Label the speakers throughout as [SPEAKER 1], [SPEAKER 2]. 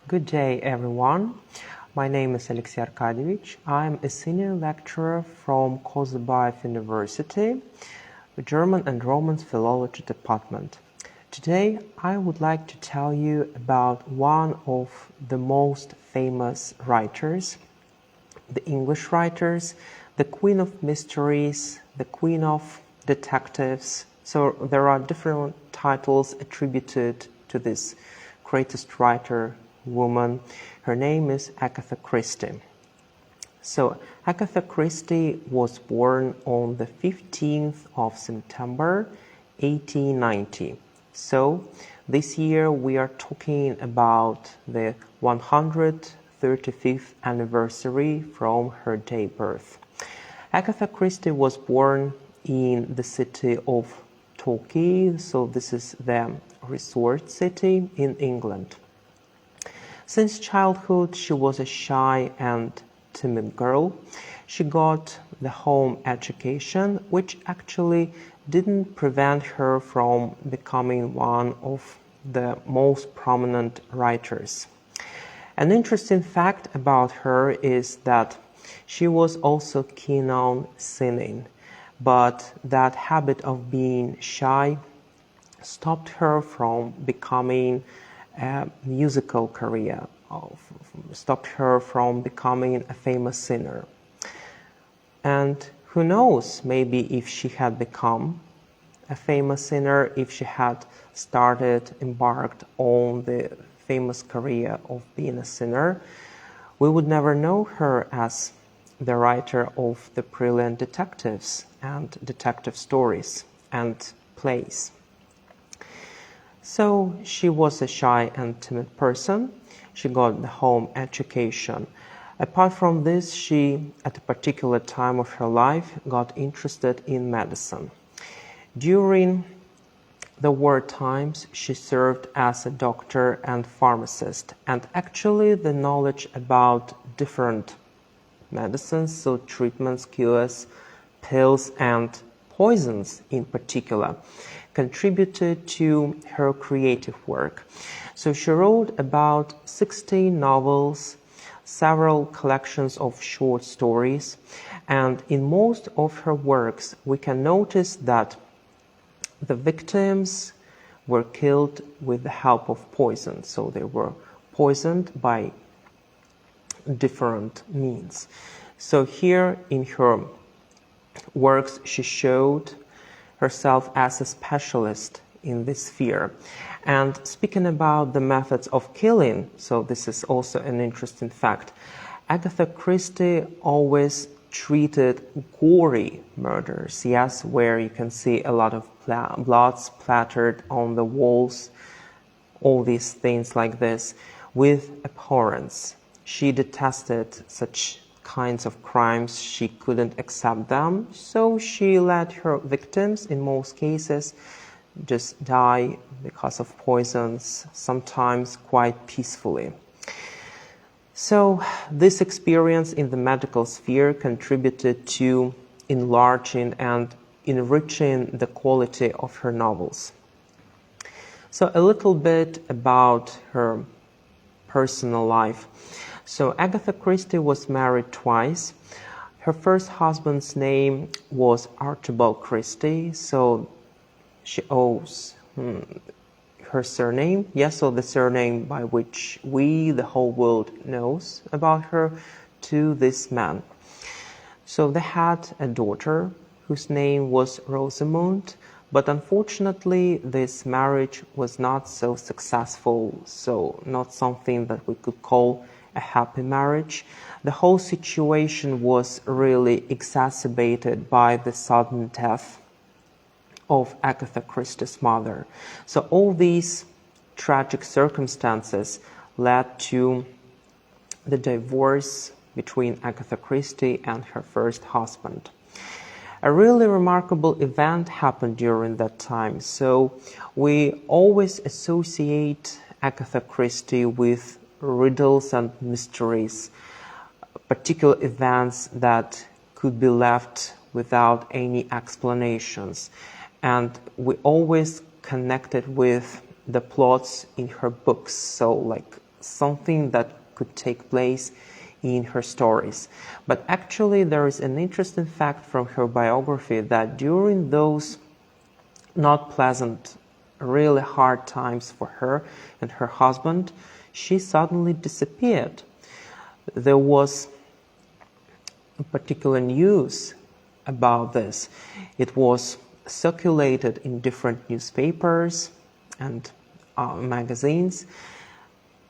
[SPEAKER 1] Good day, everyone. My name is Alexey Arkadievich. I'm a senior lecturer from Kozybaev University, the German and Romance Philology Department. Today, I would like to tell you about one of the most famous writers, the English writers, the Queen of Mysteries, the Queen of Detectives. So there are different titles attributed to this greatest writer woman. Her name is Agatha Christie. So Agatha Christie was born on the 15th of September 1890. So this year we are talking about the 135th anniversary from her day birth. Agatha Christie was born in the city of Torquay, so this is the resort city in England. Since childhood, she was a shy and timid girl. She got the home education, which actually didn't prevent her from becoming one of the most prominent writers. An interesting fact about her is that she was also keen on singing, but that habit of being shy stopped her from becoming a musical career, stopped her from becoming a famous singer. And who knows, maybe if she had become a famous singer, if she had embarked on the famous career of being a singer, we would never know her as the writer of the brilliant detectives and detective stories and plays. So she was a shy and timid person. She got the home education. Apart from this, she, at a particular time of her life, got interested in medicine. During the war times, she served as a doctor and pharmacist, and actually the knowledge about different medicines, so treatments, cures, pills, and poisons in particular, contributed to her creative work. So she wrote about 16 novels, several collections of short stories, and in most of her works we can notice that the victims were killed with the help of poison. So they were poisoned by different means. So here in her works she showed herself as a specialist in this sphere. And speaking about the methods of killing, so this is also an interesting fact, Agatha Christie always treated gory murders, yes, where you can see a lot of blood splattered on the walls, all these things like this, with abhorrence. She detested such kinds of crimes. She couldn't accept them, so she let her victims, in most cases, just die because of poisons, sometimes quite peacefully. So this experience in the medical sphere contributed to enlarging and enriching the quality of her novels. So a little bit about her personal life. So Agatha Christie was married twice. Her first husband's name was Archibald Christie, so she owes her surname, yes, so the surname by which the whole world knows about her, to this man. So they had a daughter whose name was Rosamund, but unfortunately this marriage was not so successful, so not something that we could call a happy marriage. The whole situation was really exacerbated by the sudden death of Agatha Christie's mother. So all these tragic circumstances led to the divorce between Agatha Christie and her first husband. A really remarkable event happened during that time. So we always associate Agatha Christie with riddles and mysteries, particular events that could be left without any explanations. And we always connect it with the plots in her books, so like something that could take place in her stories. But actually there is an interesting fact from her biography that during those not pleasant, really hard times for her and her husband, she suddenly disappeared. There was particular news about this. It was circulated in different newspapers and magazines.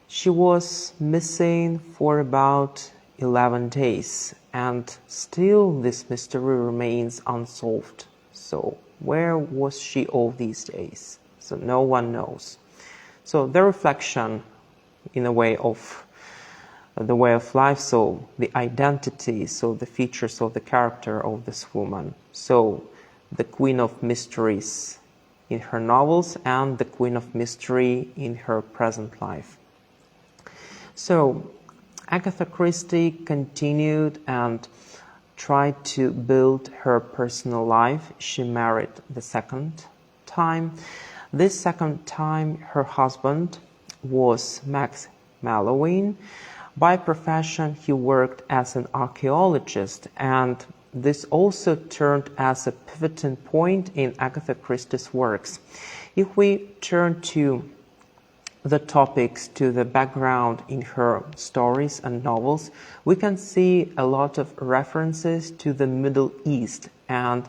[SPEAKER 1] She was missing for about 11 days, and still this mystery remains unsolved. So where was she all these days? So no one knows. So the reflection in a way of the way of life, so the identity, so the features of the character of this woman. So the queen of mysteries in her novels and the queen of mystery in her present life. So Agatha Christie continued and tried to build her personal life. She married the second time. This second time her husband was Max Mallowan. By profession he worked as an archaeologist, and this also turned as a pivoting point in Agatha Christie's works. If we turn to the topics, to the background in her stories and novels, we can see a lot of references to the Middle East, and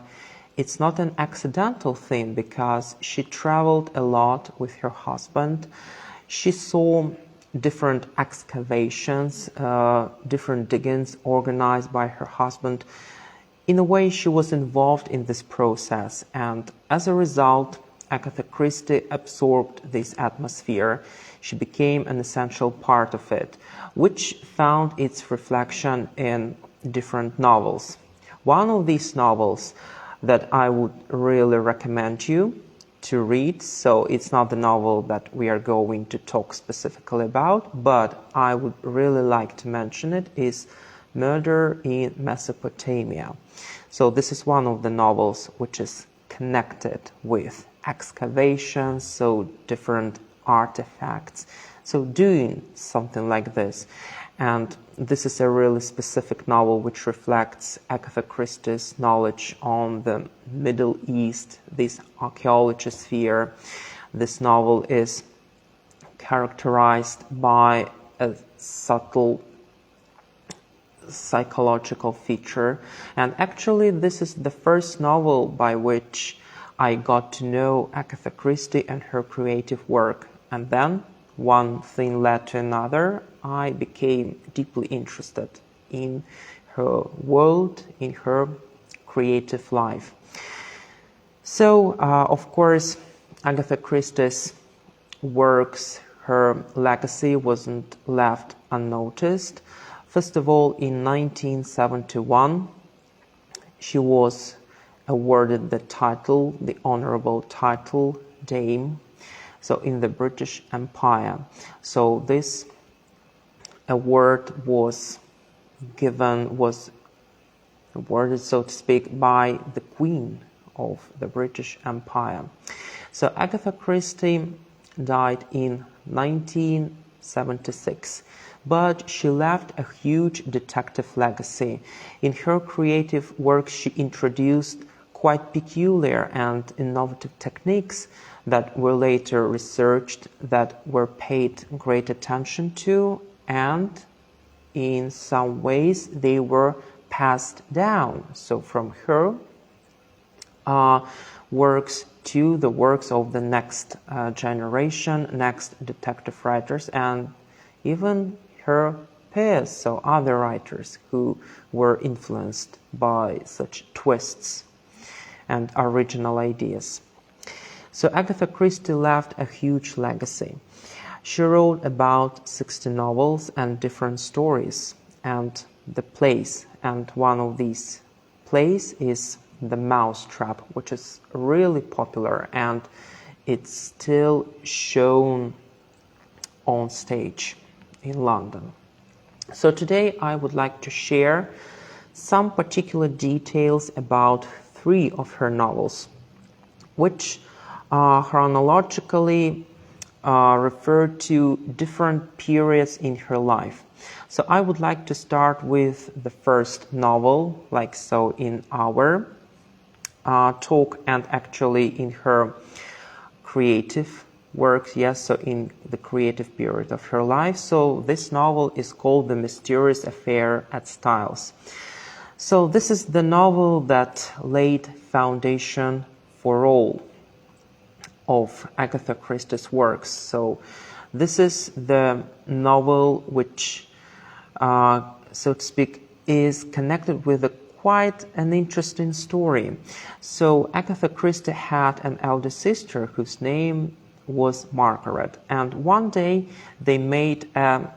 [SPEAKER 1] it's not an accidental thing because she traveled a lot with her husband. She saw different excavations, different diggings organized by her husband. In a way, she was involved in this process, and as a result, Agatha Christie absorbed this atmosphere. She became an essential part of it, which found its reflection in different novels. One of these novels that I would really recommend you to read, so it's not the novel that we are going to talk specifically about, but I would really like to mention it, is Murder in Mesopotamia. So this is one of the novels which is connected with excavations, so different artifacts, so doing something like this. And this is a really specific novel which reflects Agatha Christie's knowledge on the Middle East, this archaeology sphere. This novel is characterized by a subtle psychological feature, and actually this is the first novel by which I got to know Agatha Christie and her creative work, and then one thing led to another. I became deeply interested in her world, in her creative life. So, of course, Agatha Christie's works, her legacy wasn't left unnoticed. First of all, in 1971, she was awarded the title, the honorable title, Dame, so in the British Empire. So this award was awarded, so to speak, by the Queen of the British Empire. So Agatha Christie died in 1976, but she left a huge detective legacy. In her creative work, she introduced quite peculiar and innovative techniques that were later researched, that were paid great attention to, and in some ways they were passed down. So from her works to the works of the next generation, next detective writers, and even her peers, so other writers who were influenced by such twists and original ideas. So Agatha Christie left a huge legacy. She wrote about 60 novels and different stories and the plays, and one of these plays is The Mousetrap, which is really popular and it's still shown on stage in London. So today I would like to share some particular details about 3 of her novels, which chronologically refer to different periods in her life. So I would like to start with the first novel, like so in our talk, and actually in her creative works, yes, so in the creative period of her life. So this novel is called The Mysterious Affair at Styles. So this is the novel that laid foundation for all of Agatha Christie's works. So this is the novel which, so to speak, is connected with quite an interesting story. So Agatha Christie had an elder sister whose name was Margaret, and one day they made a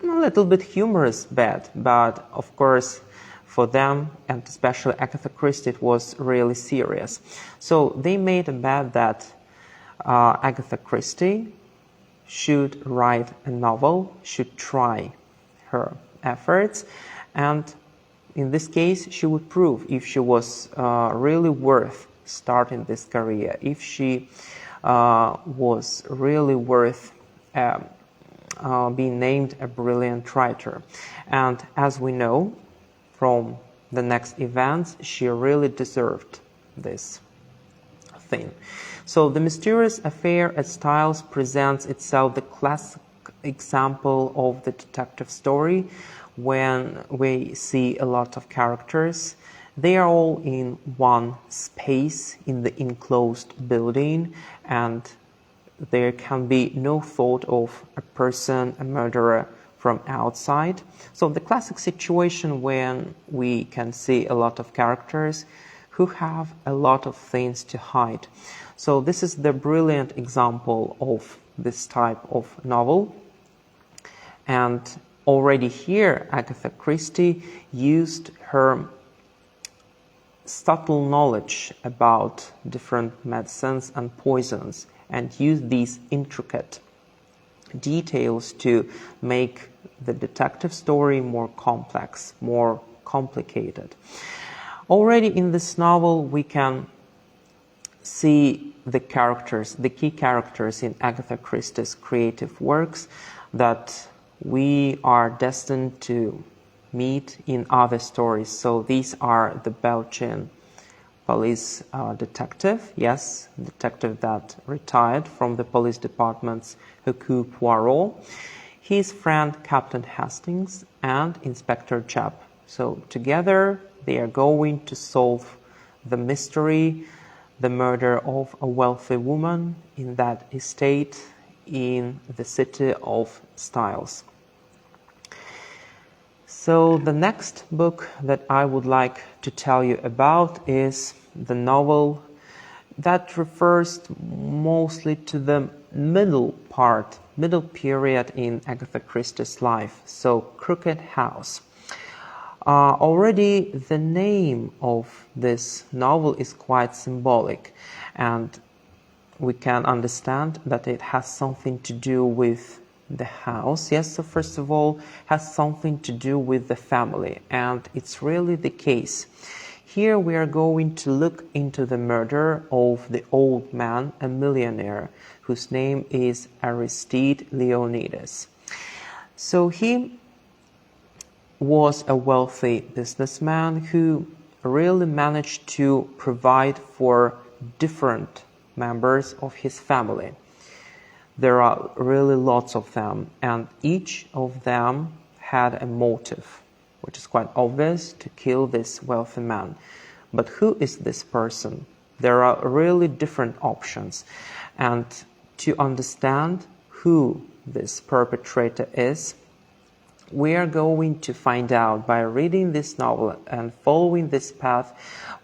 [SPEAKER 1] little bit humorous bet, but of course for them, and especially Agatha Christie, it was really serious. So they made a bet that Agatha Christie should write a novel, should try her efforts, and in this case she would prove if she was really worth starting this career, if she was really worth being named a brilliant writer. And as we know from the next events, she really deserved this thing. So The Mysterious Affair at Styles presents itself the classic example of the detective story when we see a lot of characters. They are all in one space in the enclosed building, and there can be no thought of a person, a murderer, from outside. So the classic situation when we can see a lot of characters who have a lot of things to hide. So this is the brilliant example of this type of novel. And already here, Agatha Christie used her subtle knowledge about different medicines and poisons and used these intricate details to make the detective story more complex, more complicated. Already in this novel, we can see the characters, the key characters in Agatha Christie's creative works that we are destined to meet in other stories. So these are the Belgian police detective, yes, detective that retired from the police department's Hercule Poirot, his friend Captain Hastings, and Inspector Jupp. So together they are going to solve the mystery, the murder of a wealthy woman in that estate in the city of Styles. So the next book that I would like to tell you about is the novel that refers mostly to the middle period in Agatha Christie's life, so Crooked House. Already the name of this novel is quite symbolic, and we can understand that it has something to do with the house. Yes, so first of all, has something to do with the family, and it's really the case. Here we are going to look into the murder of the old man, a millionaire, whose name is Aristide Leonidas. So he was a wealthy businessman who really managed to provide for different members of his family. There are really lots of them, and each of them had a motive, which is quite obvious, to kill this wealthy man. But who is this person? There are really different options. And to understand who this perpetrator is, we are going to find out by reading this novel and following this path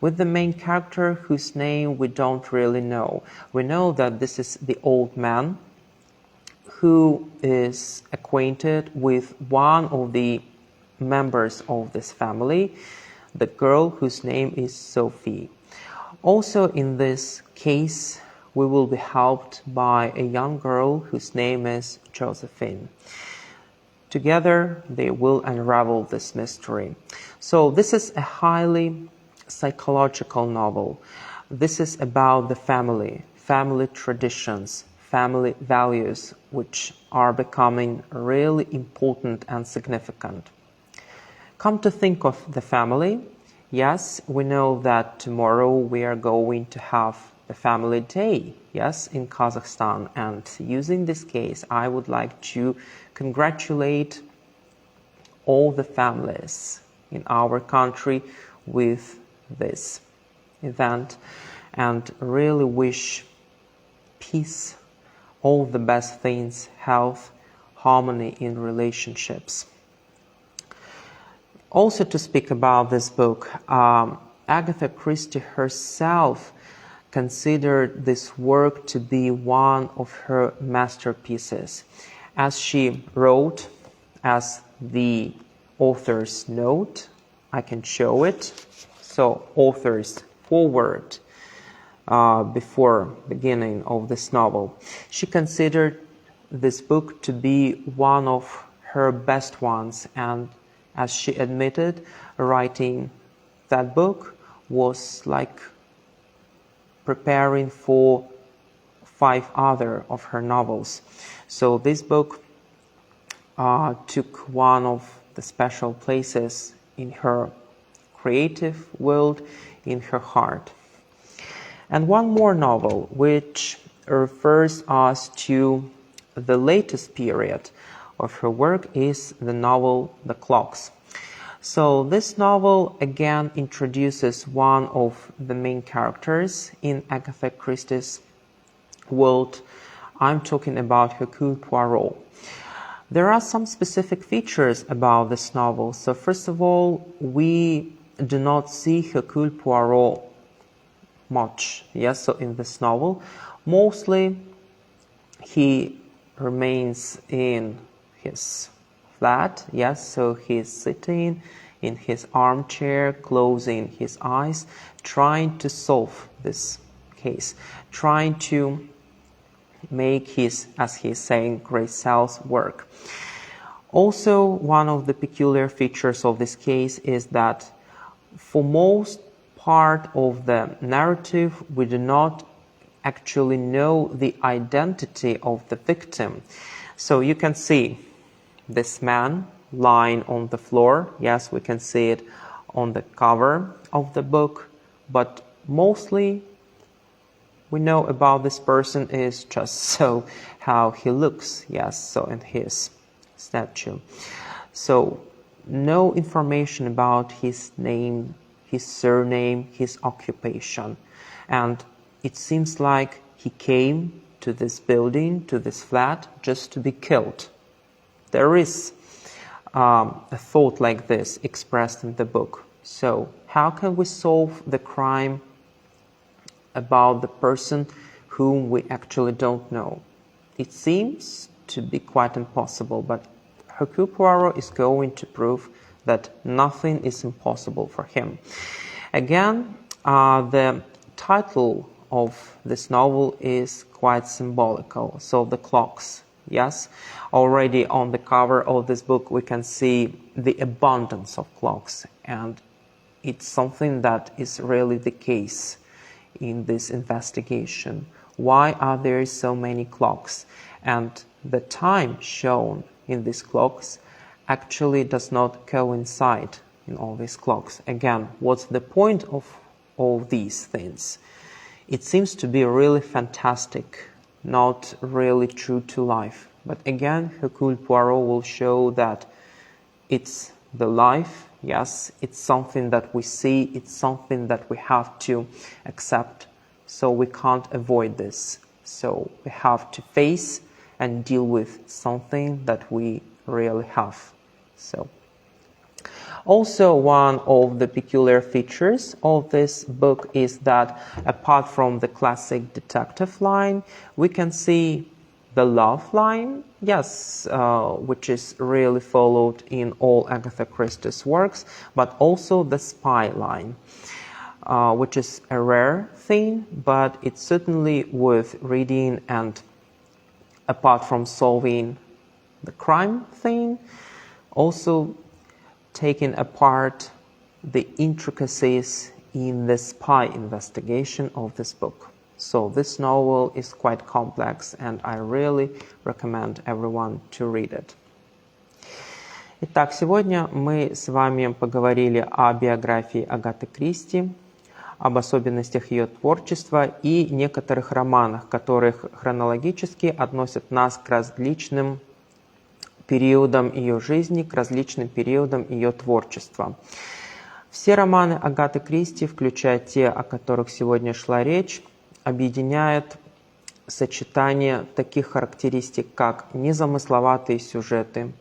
[SPEAKER 1] with the main character whose name we don't really know. We know that this is the old man who is acquainted with one of the members of this family, the girl whose name is Sophie. Also in this case, we will be helped by a young girl whose name is Josephine. Together, they will unravel this mystery. So this is a highly psychological novel. This is about the family traditions, family values, which are becoming really important and significant. Come to think of the family, yes, we know that tomorrow we are going to have a family day, yes, in Kazakhstan. And using this case, I would like to congratulate all the families in our country with this event and really wish peace, all the best things, health, harmony in relationships. Also, to speak about this book, Agatha Christie herself considered this work to be one of her masterpieces. As she wrote, as the author's note, I can show it. So, author's forward before beginning of this novel. She considered this book to be one of her best ones, and as she admitted, writing that book was like preparing for 5 other of her novels. So this book took one of the special places in her creative world, in her heart. And one more novel, which refers us to the latest period of her work, is the novel The Clocks. So this novel again introduces one of the main characters in Agatha Christie's world. I'm talking about Hercule Poirot. There are some specific features about this novel. So first of all, we do not see Hercule Poirot much. Yes, so in this novel, mostly he remains in his flat. Yes, so he's sitting in his armchair, closing his eyes, trying to solve this case, trying to make his, as he's saying, great self work. Also, one of the peculiar features of this case is that for most part of the narrative, we do not actually know the identity of the victim. So you can see this man lying on the floor. Yes, we can see it on the cover of the book, but mostly we know about this person is just so how he looks. Yes, so in his statue. So no information about his name, his surname, his occupation. And it seems like he came to this building, to this flat, just to be killed. There is a thought like this expressed in the book. So how can we solve the crime about the person whom we actually don't know? It seems to be quite impossible, but Hercule Poirot is going to prove that nothing is impossible for him. Again, the title of this novel is quite symbolical. So The Clocks. Yes, already on the cover of this book we can see the abundance of clocks, and it's something that is really the case in this investigation. Why are there so many clocks? And the time shown in these clocks actually does not coincide in all these clocks. Again, what's the point of all these things? It seems to be really fantastic, not really true to life. But again, Hercule Poirot will show that it's the life. Yes, it's something that we see, it's something that we have to accept. So we can't avoid this. So we have to face and deal with something that we really have. So also, one of the peculiar features of this book is that apart from the classic detective line, we can see the love line, yes, which is really followed in all Agatha Christie's works, but also the spy line, which is a rare thing, but it's certainly worth reading. And apart from solving the crime thing, also taking apart the intricacies in the spy investigation of this book. So this novel is quite complex, and I really recommend everyone to read it. Итак, сегодня мы с вами поговорили о биографии Агаты Кристи, об особенностях ее творчества и некоторых романах, которые хронологически относят нас к различным периодам ее жизни, к различным периодам ее творчества. Все романы Агаты Кристи, включая те, о которых сегодня шла речь, объединяют сочетание таких характеристик, как незамысловатые сюжеты,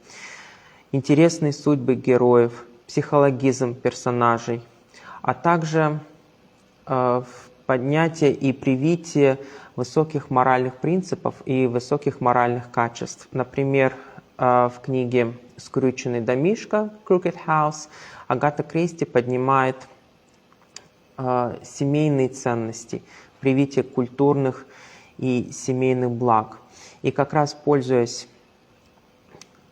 [SPEAKER 1] интересные судьбы героев, психологизм персонажей, а также поднятие и привитие высоких моральных принципов и высоких моральных качеств. Например, в книге «Скрюченный домишко» (Crooked House) Агата Кристи поднимает семейные ценности, привитие культурных и семейных благ. И как раз пользуясь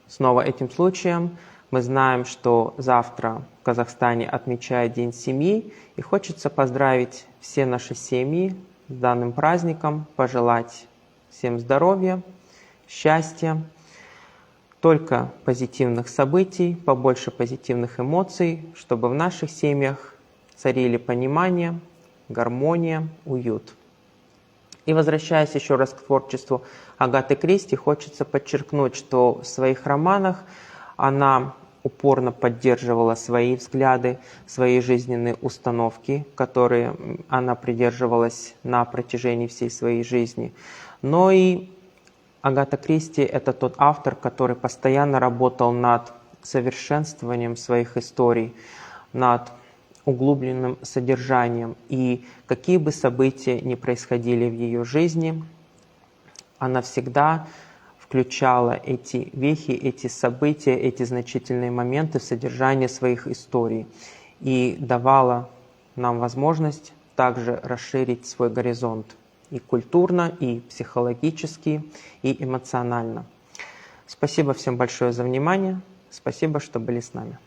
[SPEAKER 1] снова этим случаем, мы знаем, что завтра в Казахстане отмечают День семьи, и хочется поздравить все наши семьи с данным праздником, пожелать всем здоровья, счастья, только позитивных событий, побольше позитивных эмоций, чтобы в наших семьях царили понимание, гармония, уют. И возвращаясь еще раз к творчеству Агаты Кристи, хочется подчеркнуть, что в своих романах она упорно поддерживала свои взгляды, свои жизненные установки, которые она придерживалась на протяжении всей своей жизни. Но и Агата Кристи — это тот автор, который постоянно работал над совершенствованием своих историй, над углубленным содержанием. И какие бы события ни происходили в ее жизни, она всегда включала эти вехи, эти события, эти значительные моменты в содержание своих историй и давала нам возможность также расширить свой горизонт и культурно, и психологически, и эмоционально. Спасибо всем большое за внимание. Спасибо, что были с нами.